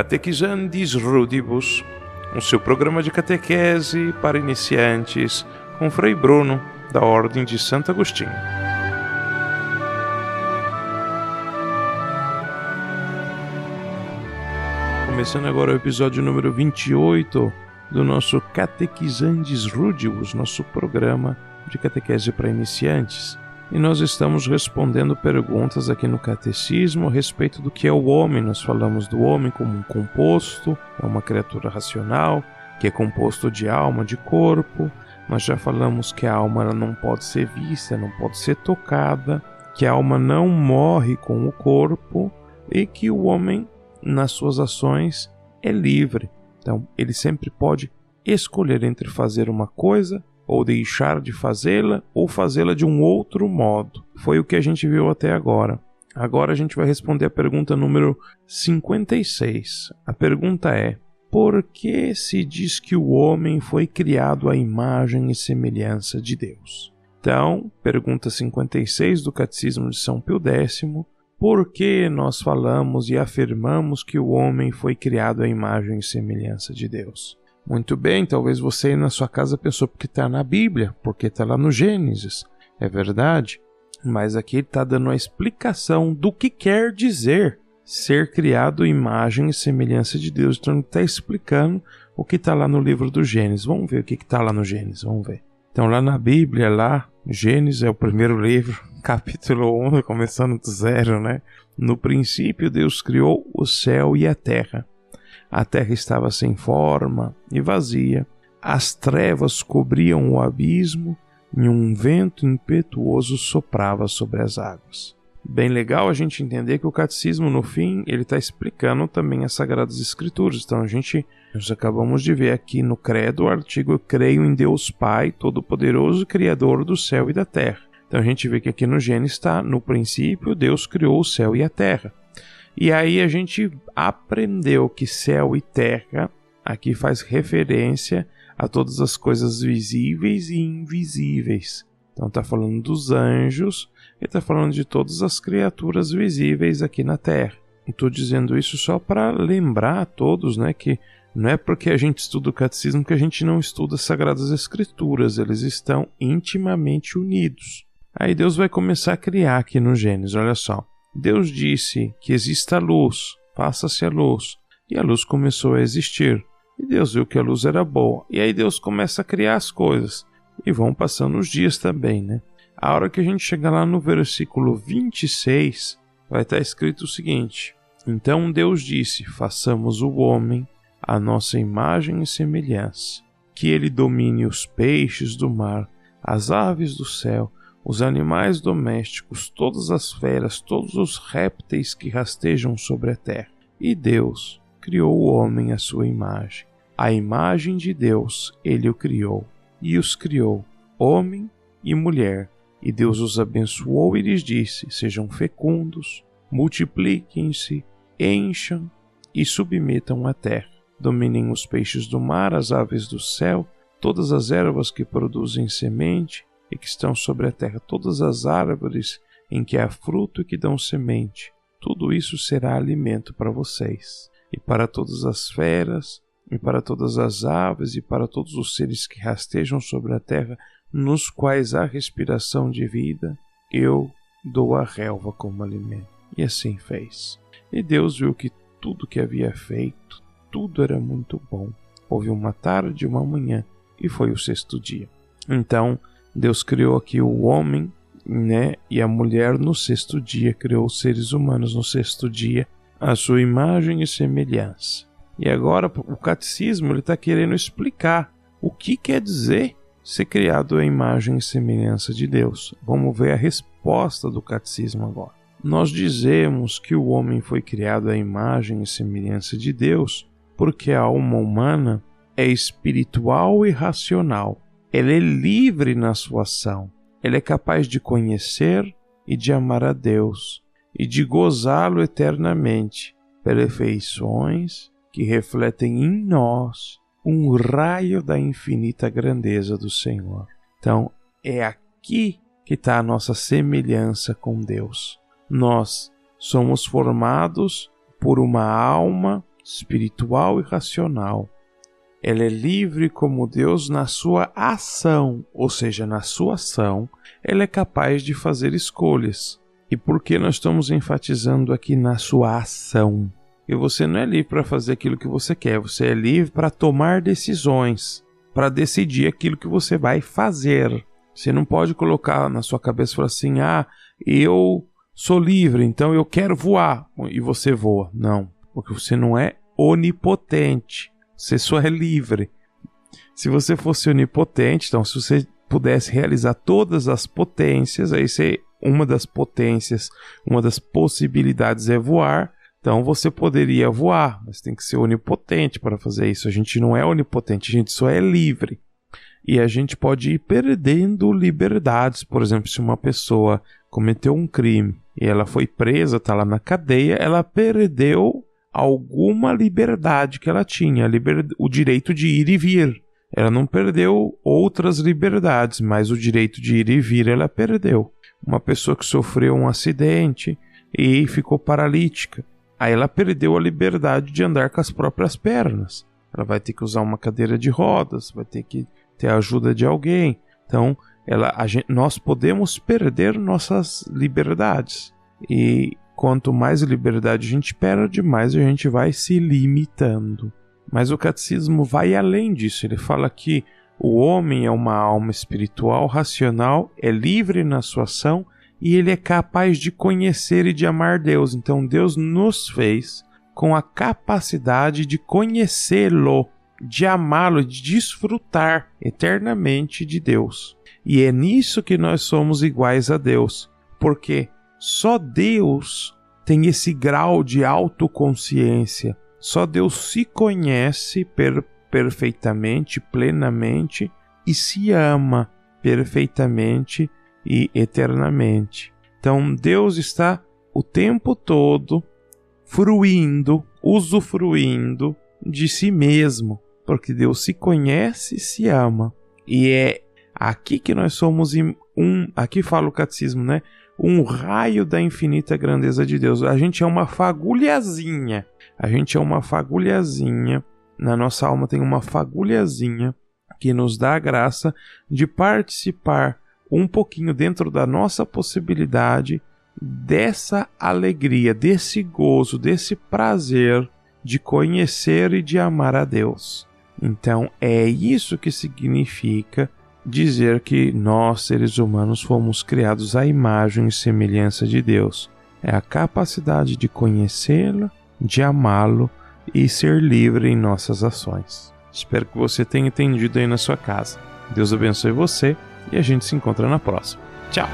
Catequizandis Rudibus, o seu programa de catequese para iniciantes, com Frei Bruno, da Ordem de Santo Agostinho. Começando agora o episódio número 28 do nosso Catequizandis Rudibus, nosso programa de catequese para iniciantes. E nós estamos respondendo perguntas aqui no Catecismo a respeito do que é o homem. Nós falamos do homem como um composto, é uma criatura racional, que é composto de alma, de corpo. Nós já falamos que a alma ela não pode ser vista, não pode ser tocada, que a alma não morre com o corpo e que o homem, nas suas ações, é livre. Então, ele sempre pode escolher entre fazer uma coisa ou deixar de fazê-la, ou fazê-la de um outro modo. Foi o que a gente viu até agora. Agora a gente vai responder a pergunta número 56. A pergunta é: por que se diz que o homem foi criado à imagem e semelhança de Deus? Então, pergunta 56 do Catecismo de São Pio X. Por que nós falamos e afirmamos que o homem foi criado à imagem e semelhança de Deus? Muito bem, talvez você aí na sua casa pensou porque está na Bíblia, porque está lá no Gênesis. É verdade, mas aqui ele está dando a explicação do que quer dizer ser criado à imagem e semelhança de Deus. Então ele está explicando o que está lá no livro do Gênesis. Vamos ver o que está lá no Gênesis, vamos ver. Então lá na Bíblia, lá, Gênesis é o primeiro livro, capítulo 1, começando do zero, né? No princípio Deus criou o céu e a terra. A terra estava sem forma e vazia, as trevas cobriam o abismo e um vento impetuoso soprava sobre as águas. Bem legal a gente entender que o catecismo, no fim, ele está explicando também as Sagradas Escrituras. Então nós acabamos de ver aqui no credo o artigo: eu creio em Deus Pai, Todo-Poderoso, Criador do céu e da terra. Então a gente vê que aqui no Gênesis está: no princípio Deus criou o céu e a terra. E aí a gente aprendeu que céu e terra aqui faz referência a todas as coisas visíveis e invisíveis. Então está falando dos anjos e está falando de todas as criaturas visíveis aqui na terra. Estou dizendo isso só para lembrar a todos, né, que não é porque a gente estuda o catecismo que a gente não estuda as Sagradas Escrituras. Eles estão intimamente unidos. Aí Deus vai começar a criar aqui no Gênesis, olha só. Deus disse que exista a luz, faça-se a luz, e a luz começou a existir. E Deus viu que a luz era boa, e aí Deus começa a criar as coisas, e vão passando os dias também, né? A hora que a gente chegar lá no versículo 26, vai estar escrito o seguinte: então Deus disse, façamos o homem à nossa imagem e semelhança, que ele domine os peixes do mar, as aves do céu, os animais domésticos, todas as feras, todos os répteis que rastejam sobre a terra. E Deus criou o homem à sua imagem. A imagem de Deus ele o criou, e os criou, homem e mulher. E Deus os abençoou e lhes disse: sejam fecundos, multipliquem-se, encham e submetam a terra. Dominem os peixes do mar, as aves do céu, todas as ervas que produzem semente, e que estão sobre a terra, todas as árvores em que há fruto e que dão semente. Tudo isso será alimento para vocês, e para todas as feras, e para todas as aves, e para todos os seres que rastejam sobre a terra, nos quais há respiração de vida, eu dou a relva como alimento. E assim fez. E Deus viu que tudo que havia feito, tudo era muito bom. Houve uma tarde e uma manhã, e foi o sexto dia. Então, Deus criou aqui o homem, né, e a mulher no sexto dia, criou os seres humanos no sexto dia, a sua imagem e semelhança. E agora o catecismo está querendo explicar o que quer dizer ser criado à imagem e semelhança de Deus. Vamos ver a resposta do catecismo agora. Nós dizemos que o homem foi criado à imagem e semelhança de Deus porque a alma humana é espiritual e racional. Ela é livre na sua ação. Ela é capaz de conhecer e de amar a Deus e de gozá-lo eternamente, perfeições que refletem em nós um raio da infinita grandeza do Senhor. Então, é aqui que está a nossa semelhança com Deus. Nós somos formados por uma alma espiritual e racional. Ela é livre como Deus na sua ação, ou seja, na sua ação, ela é capaz de fazer escolhas. E por que nós estamos enfatizando aqui na sua ação? E você não é livre para fazer aquilo que você quer, você é livre para tomar decisões, para decidir aquilo que você vai fazer. Você não pode colocar na sua cabeça e falar assim, eu sou livre, então eu quero voar, e você voa. Não, porque você não é onipotente, você só é livre. Se você fosse onipotente, então se você pudesse realizar todas as potências, aí uma das potências, uma das possibilidades é voar, então você poderia voar, mas tem que ser onipotente para fazer isso. A gente não é onipotente, a gente só é livre. E a gente pode ir perdendo liberdades. Por exemplo, se uma pessoa cometeu um crime e ela foi presa, está lá na cadeia, ela perdeu alguma liberdade que ela tinha, o direito de ir e vir. Ela não perdeu outras liberdades, mas o direito de ir e vir ela perdeu. Uma pessoa que sofreu um acidente e ficou paralítica, aí ela perdeu a liberdade de andar com as próprias pernas. Ela vai ter que usar uma cadeira de rodas, vai ter que ter a ajuda de alguém. Então, nós podemos perder nossas liberdades. E quanto mais liberdade a gente perde, mais a gente vai se limitando. Mas o catecismo vai além disso. Ele fala que o homem é uma alma espiritual, racional, é livre na sua ação e ele é capaz de conhecer e de amar Deus. Então Deus nos fez com a capacidade de conhecê-lo, de amá-lo, de desfrutar eternamente de Deus. E é nisso que nós somos iguais a Deus, porque só Deus tem esse grau de autoconsciência. Só Deus se conhece perfeitamente, plenamente e se ama perfeitamente e eternamente. Então Deus está o tempo todo usufruindo de si mesmo, porque Deus se conhece e se ama. E é aqui que nós somos aqui fala o catecismo, né? Um raio da infinita grandeza de Deus. A gente é uma fagulhazinha. Na nossa alma tem uma fagulhazinha que nos dá a graça de participar um pouquinho dentro da nossa possibilidade dessa alegria, desse gozo, desse prazer de conhecer e de amar a Deus. Então é isso que significa dizer que nós, seres humanos, fomos criados à imagem e semelhança de Deus. É a capacidade de conhecê-lo, de amá-lo e ser livre em nossas ações. Espero que você tenha entendido aí na sua casa. Deus abençoe você e a gente se encontra na próxima. Tchau!